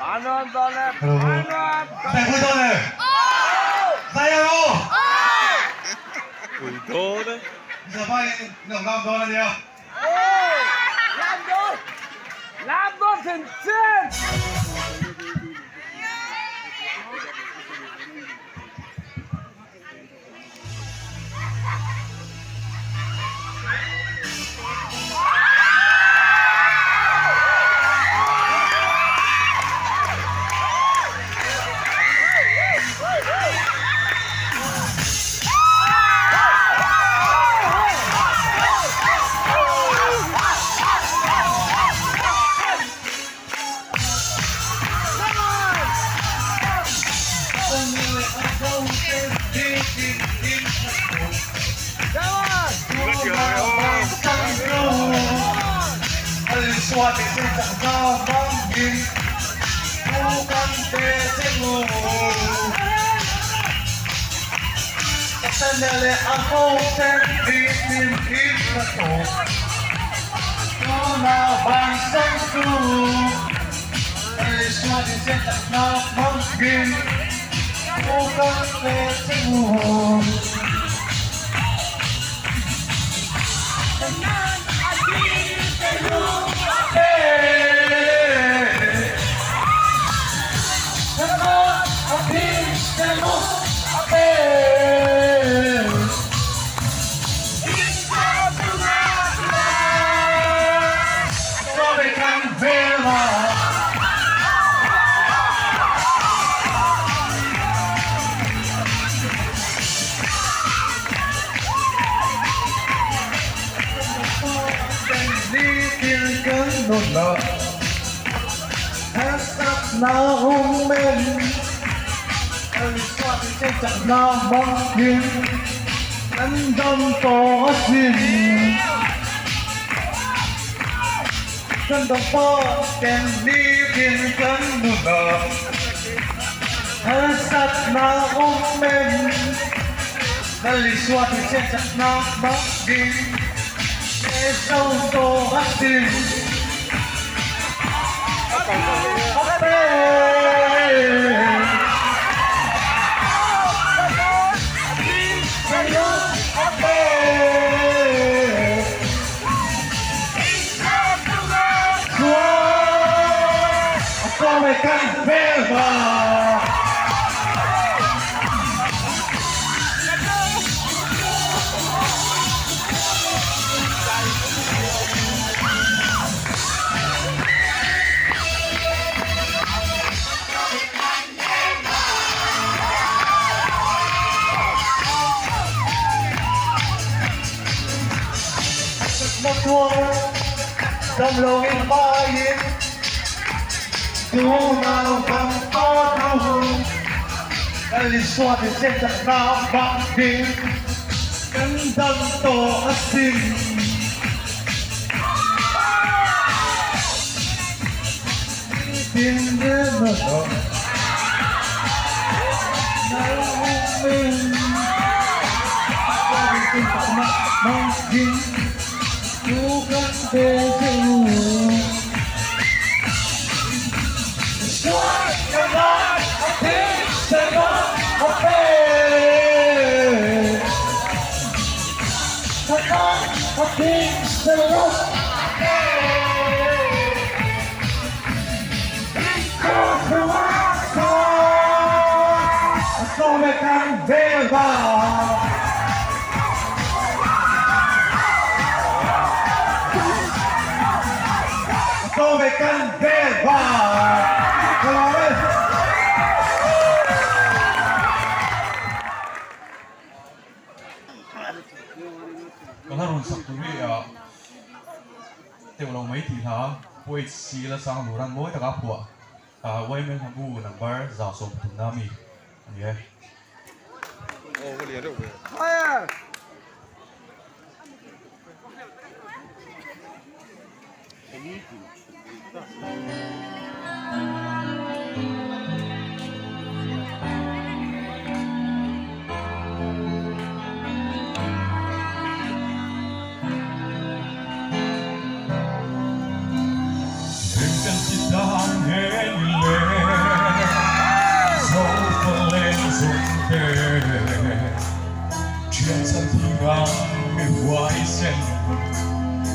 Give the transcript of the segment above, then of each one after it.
여러분, 자, 불도는 사요. 불도는 giờ bay ngẩng đầu đón là gì ạ? làm đốt thần trên. Suatu sejak mungkin bukan pesengu. Sendiri aku sendiri itu. Cuma bangsaku. Suatu sejak mungkin bukan pesengu. Nợ hát sắp nào hôn bên ơi xoa thì trên chẳng nào mong kiếm anh đông có xin chân đồng phố kèm đi thiên cân nợ hát sắp nào hôn bên ơi xoa thì trên chẳng nào mong kiếm để sâu có xin Come Canberra. Một thua trong lòng bao nhiêu tu nào bằng có thâu Ali xoa thì sẽ chẳng nào bằng đi cân tâm tổ xin tiếng đến mở rộng nào mình qua đi tình cảm mong kính cố gắng để giữ Come Canberra. Come Canberra. Còn thằng sắp tụi à, tiểu lòng mấy thì hả, quay xí là sang đồ ăn mỗi tất cả của, quay mấy thằng bu number giả số tụi nam mi, ok. Ồ, cái liền đâu vậy? Fire! Intensidad en el tê chuyện chân thì ngang người hoài sen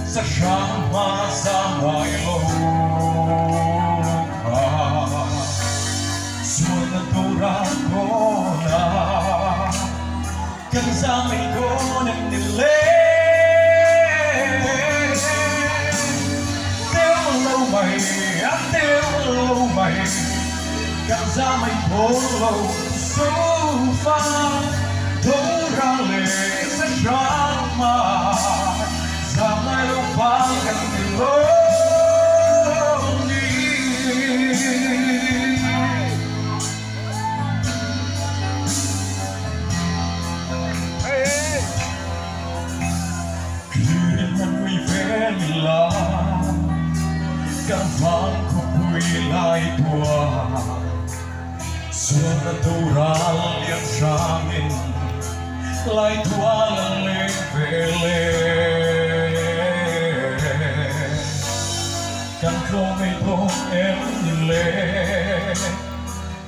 sắc sáng hoa ra ngoài lâu xuân tu ra cô na cần ra mình cô nên đi lên tiêu lâu mày tiêu lâu mày cần ra mình cô lâu số pha đấu ra lệ sẽ ra mà ra mai lâu pha cần đi lâu là căn vang không quỳ lại qua xuân đã tu ra liền sang mình lại thua lần lên về lên căn không mây thô em nhìn lên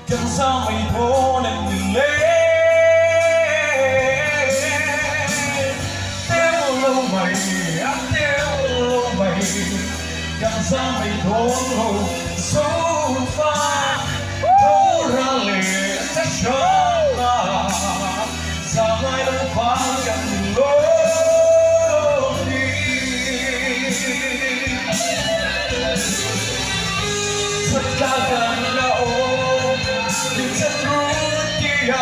căn sao mây thô em nhìn lên tiêu lâu mày cần ra mày thốn hầu số pha thấu ra lệ chắc chắn là ra mai đâu pha cần lối đi tất cả cần là ôm nhưng chân rút kia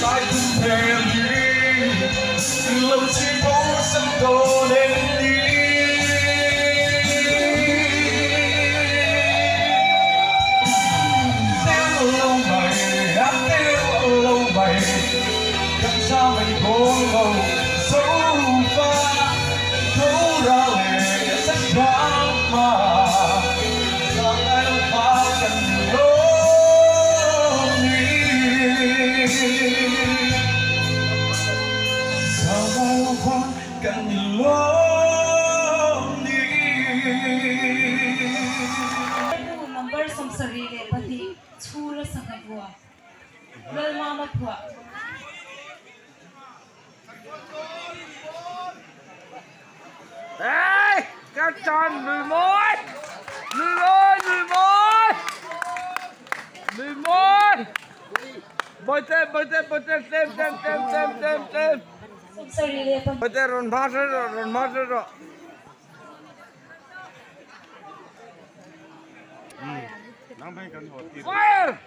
lại không thể lâu chỉ phố sân tô đến đi tiêu lâu mày tiêu lâu mày cần ra mày cố ngầu dấu pha thấu ra lệ rất đáng mà rằng ai đâu pha cần lối cần nhìn lối đi number som sarili pati chula sa kagwa lal mama phwa Ê, các tròn 11 Bơi thêm som sarili pati Bơi thêm rồn phát rồi Fire!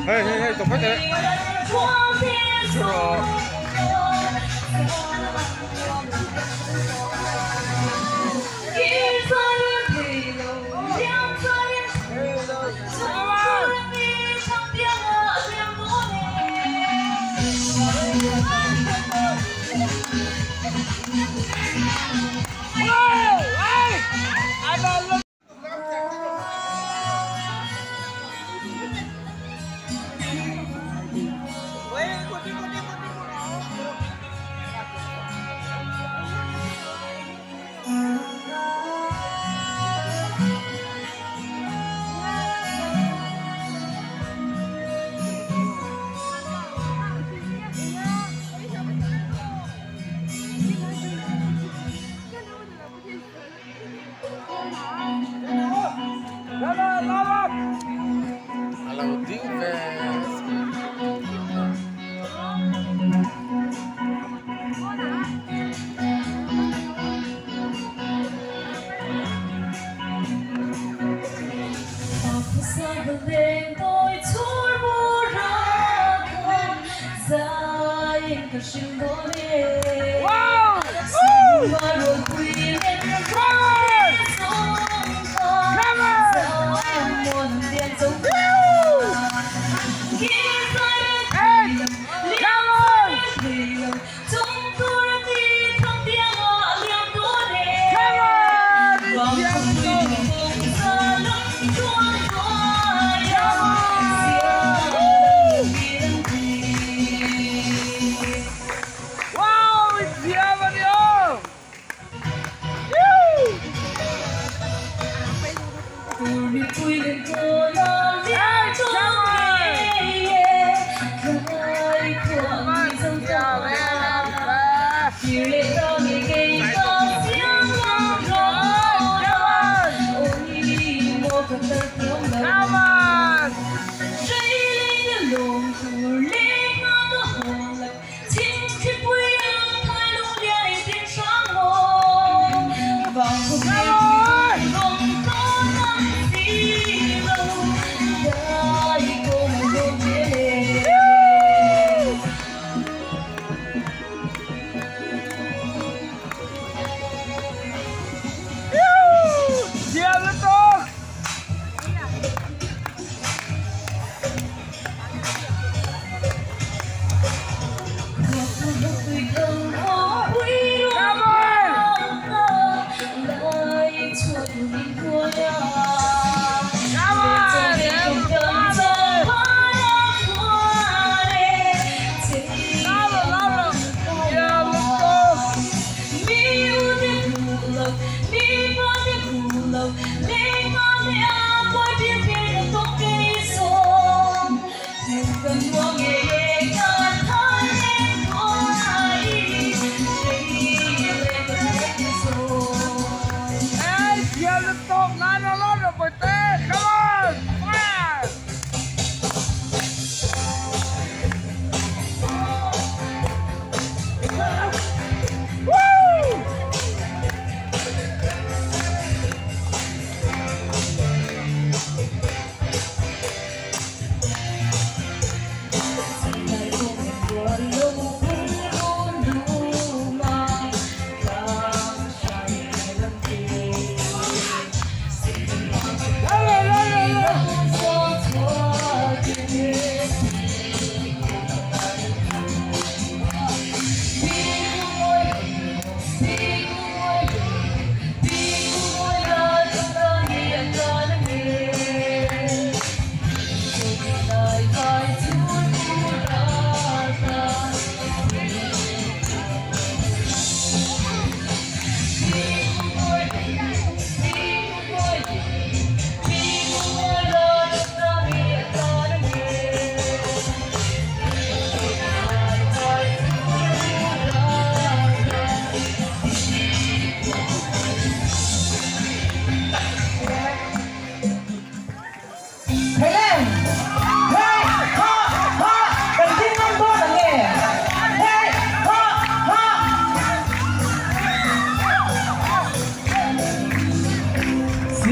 Hey, tổng khách đấy.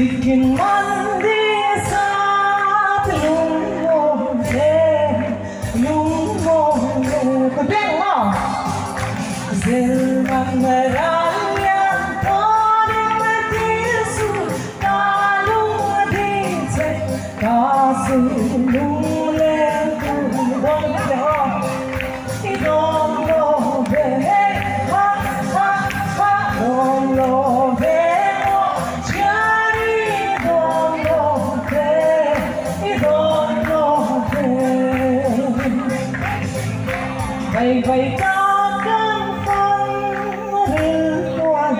Bikin mandi sa yung mo, kabing mo. Zilman maralian toning matisu, talung dinse, kasi lulen kudong ko, idong lobe, ha ha ha, idong lobe. Vậy vậy cho cơn phong đến toàn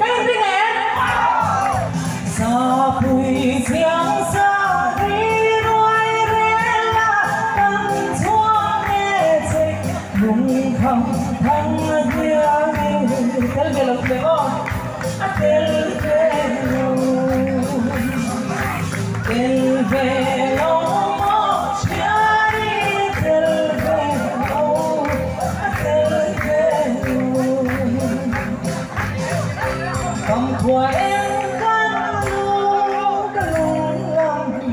cái gì nè sa bụi giang sa đi đôi rela tâm chuông nghe dịch vùng không thanh thiên cái gì lục được không tên về lâu của em cắn lung lòng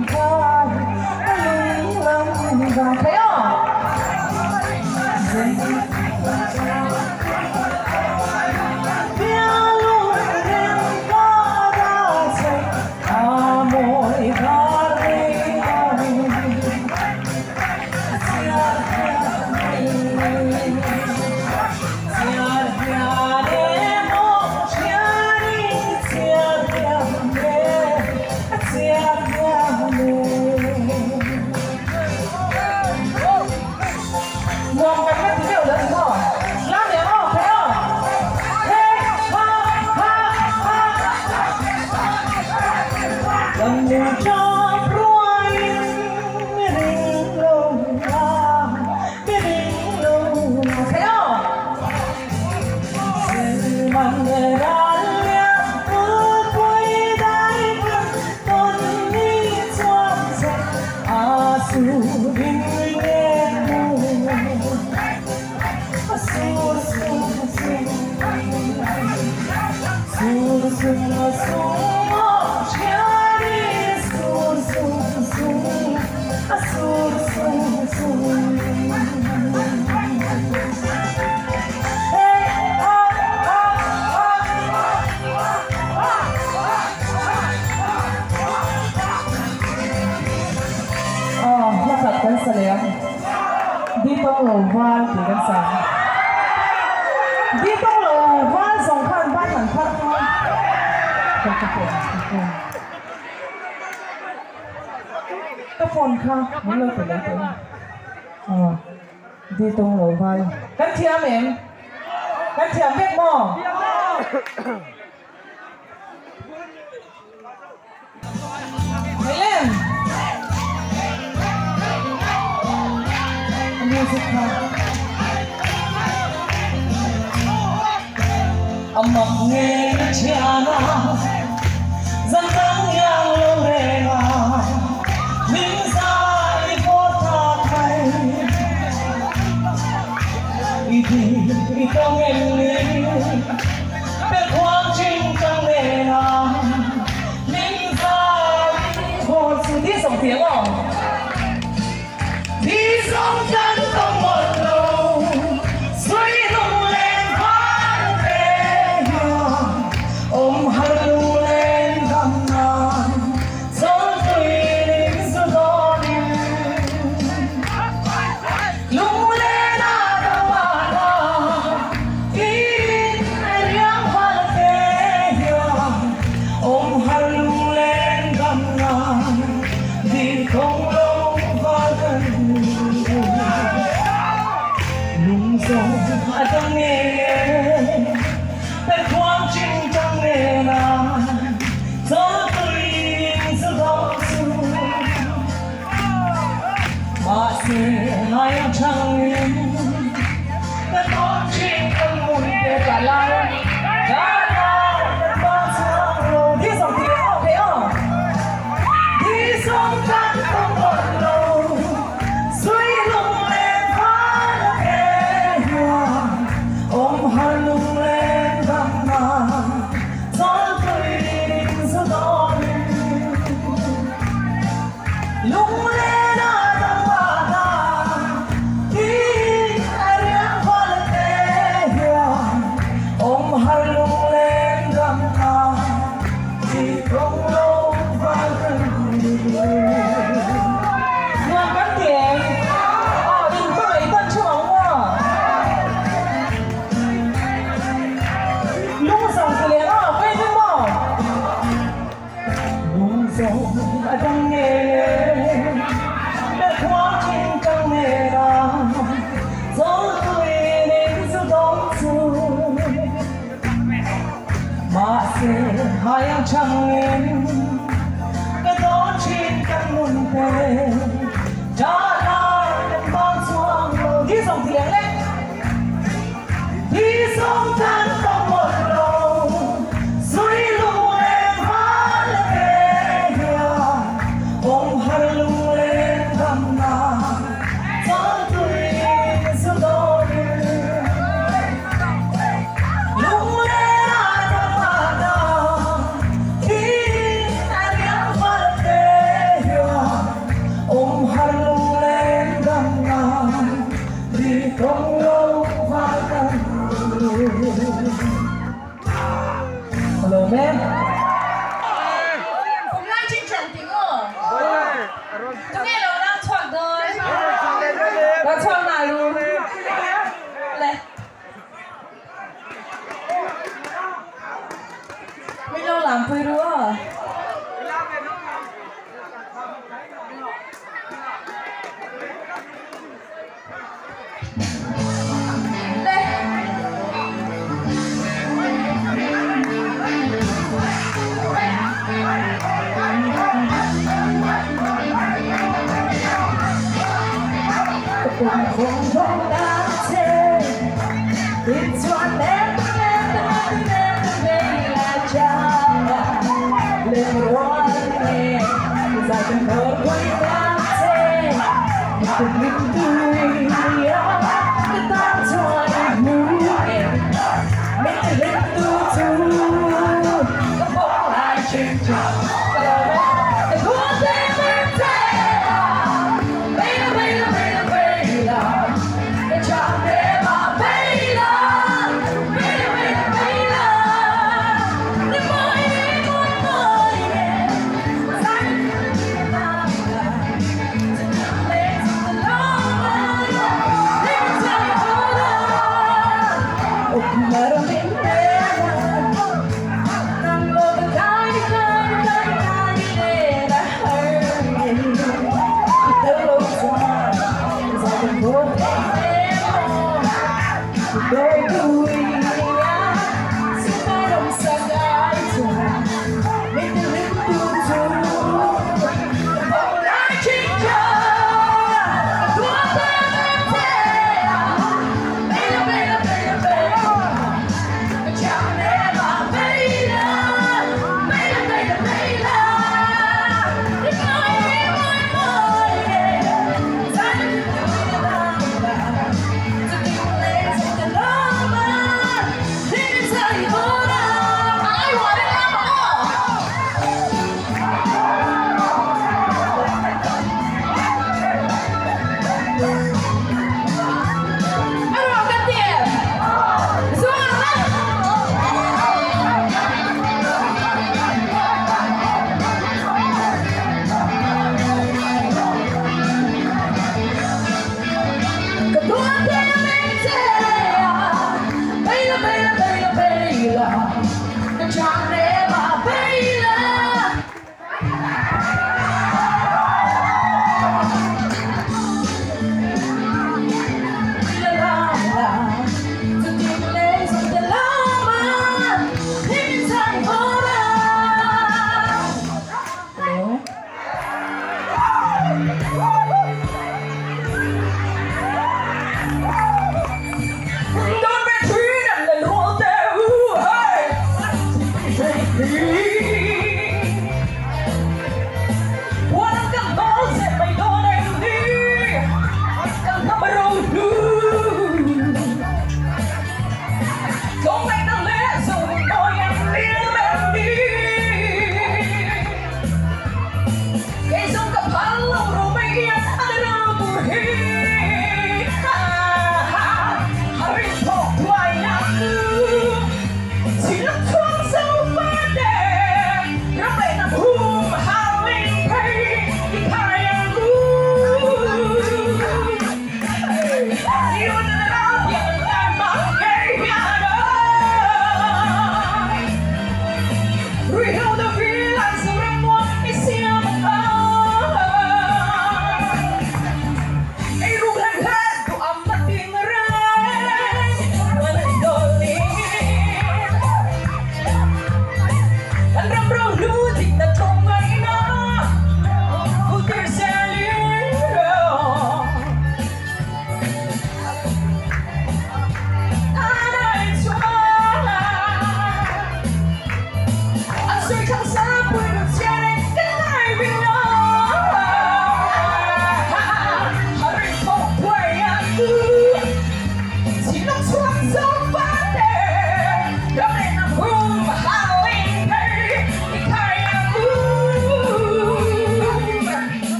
vai thấy không? đi tông lầu van thìกันสั่งđi tông lầu vanสองพันบ้านหลังพักก็ฝนค่ะไม่เลิกแต่เลยđi tông lầu vanกันเทียมเองกันเทียมเม็ดหม้อไม่เล่นÂm nghe cha na dân tăng yang lâu rè na minh dài vô tha thay ý tông em đi biết khoang chinh tăng nề na minh dài thôi sự đi dòng tiếng à đi dòng chân không một lâu suy lung lên phát thế ôm hai lu lên gầm ngàn gió tươi đến gió gió đi lung lên à đâu mà đâu tin ai riêng phát thế ôm hai lu lên gầm ngàn vì không lâu và gần lung gió trong nghe bên khoang chinh trong nghe na gió tươi gió gió xuân mà sẽ hai ông trăng bên khoang chinh trong mùi để cả lại cả lại bao giờ rồi đi dòng tiếng không thấy không đi dòng chân không một lâu suy lung lên phát thế ôm hai lung lên gầm ngàn gió tươi gió gió đi lung lên ở đâu mà ta tin ai riêng phát thế ôm hai lung lên gầm ngàn thì không lâu và gần Ngoan cắn tiền đừng có bị tên trưởng à lung dòng thì liền quên chứ mà lung dòng đã đang nghe đã khoác trên trong nghề đà gió tươi đến gió gió xuân mà sẽ hai anh chẳng em cái gió trên căn môn về trả lại đến bao xuống lầu đi dòng thì lên đi sông tan không một lâu suy lung lên phát thế ôm hai lung lên gầm ngàn gió tươi gió gió đi lung lên à đâu mà đâu tin ai biết phát thế ôm hai lung lên gầm ngàn vì không lâu và gần hello ma'amผมไล่จิ้งจกจริงเหรอจะไงเราล่าชอนเลย แล้วช่องไหนรู้ไหม เลยไม่เราหลังไปรู้อ่ะเลย It's one never like Java. Live with one hand, 'cause I can hold one mountain. If the wind doing the thoughts want moving, make the lift do too. The ball I change up, the good thing we take. Baila, the job never baila.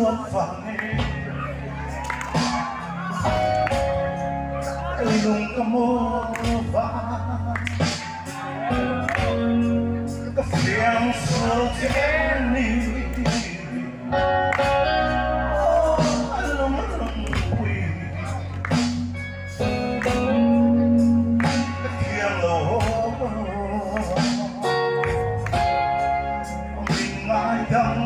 วนฝังลุงกโมบ้าก็เสียงสุดเย็นนี้ลุงคุยก็เทียงโลวิ่งมาดัง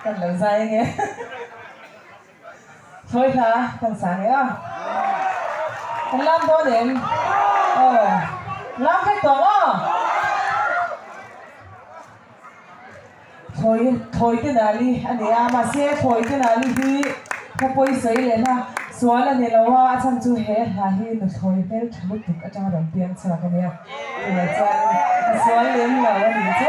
กันเหลือใจไงthôi thà thằng sáng ấy à thằng làm thôi đến làm khách tổng à thôi cái nào đi anh ấy mà xe thôi cái nào đi thì cái bôi sấy lên ha xóa là này là hoa chẳng chú hết là hi nó thôi cái thằng tục ở trong đồng tiền sao cái này thì là chân xóa lên là gì chứ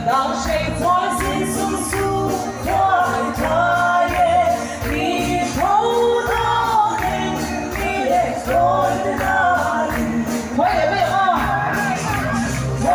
当谁在心诉诉，我他也你头到你也坐在那里，快点背啊！我。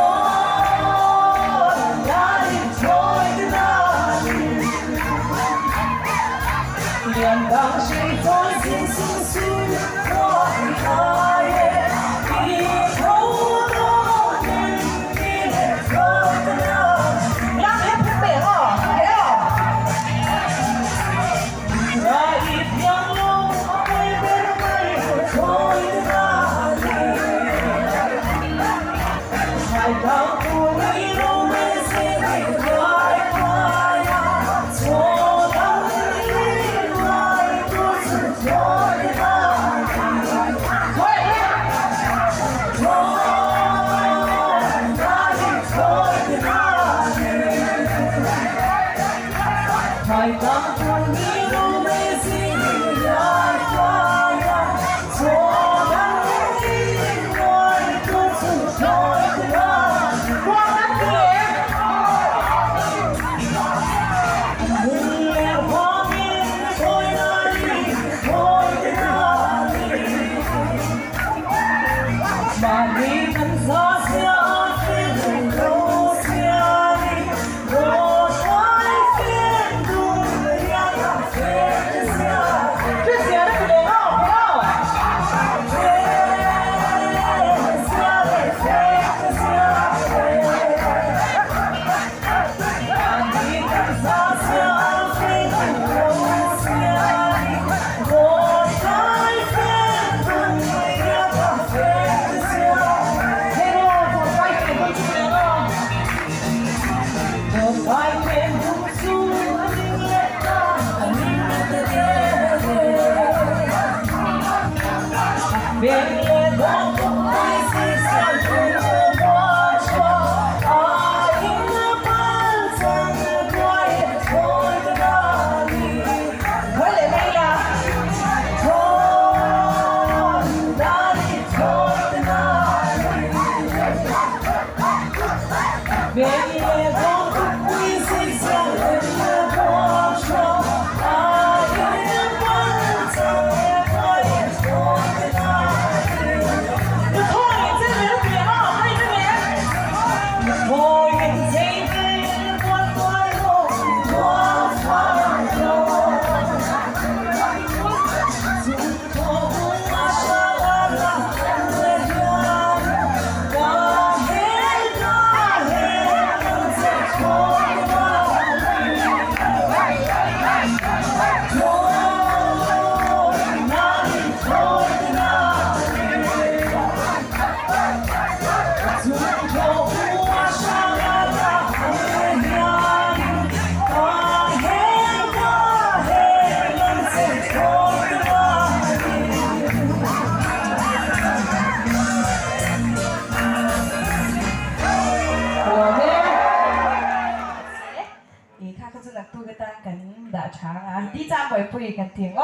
đi ra ngoài quỳกันtiếng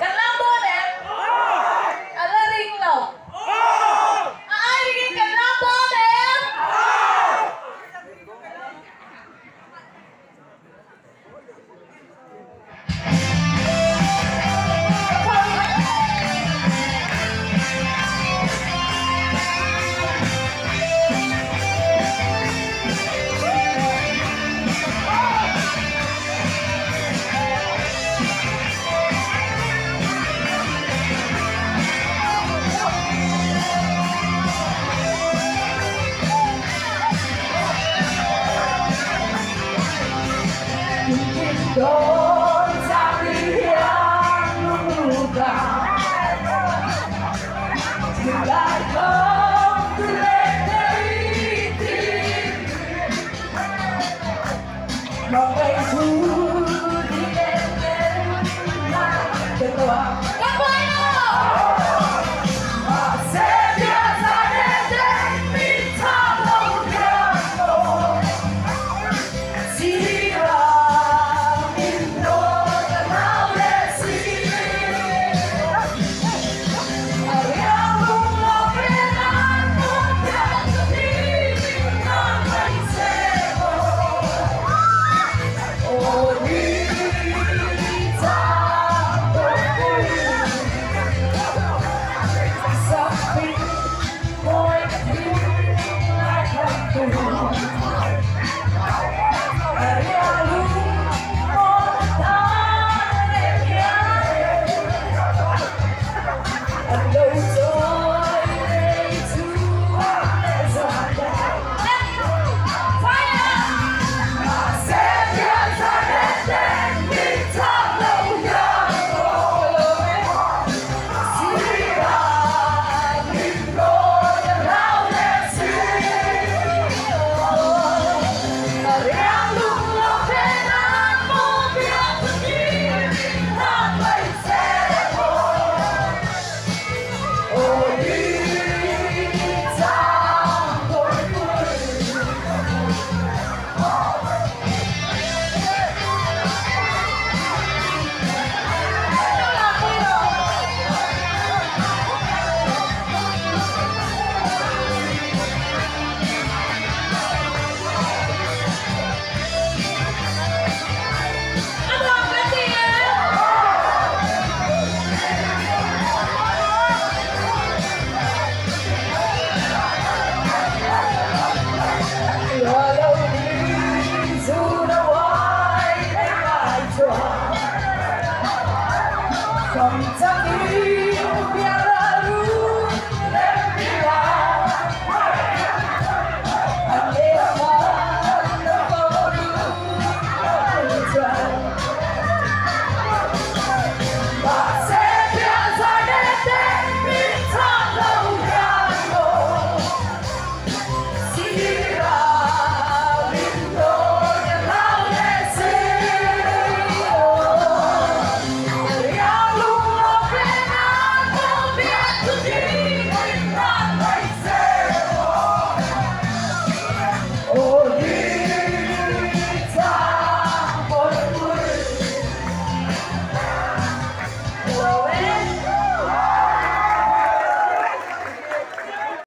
กันล่างด้วยเนี่ยอะไรริงเหรอai điกันล่างด้วยเนี่ยDon't sorry, I'm muda. Till I come to let the long way to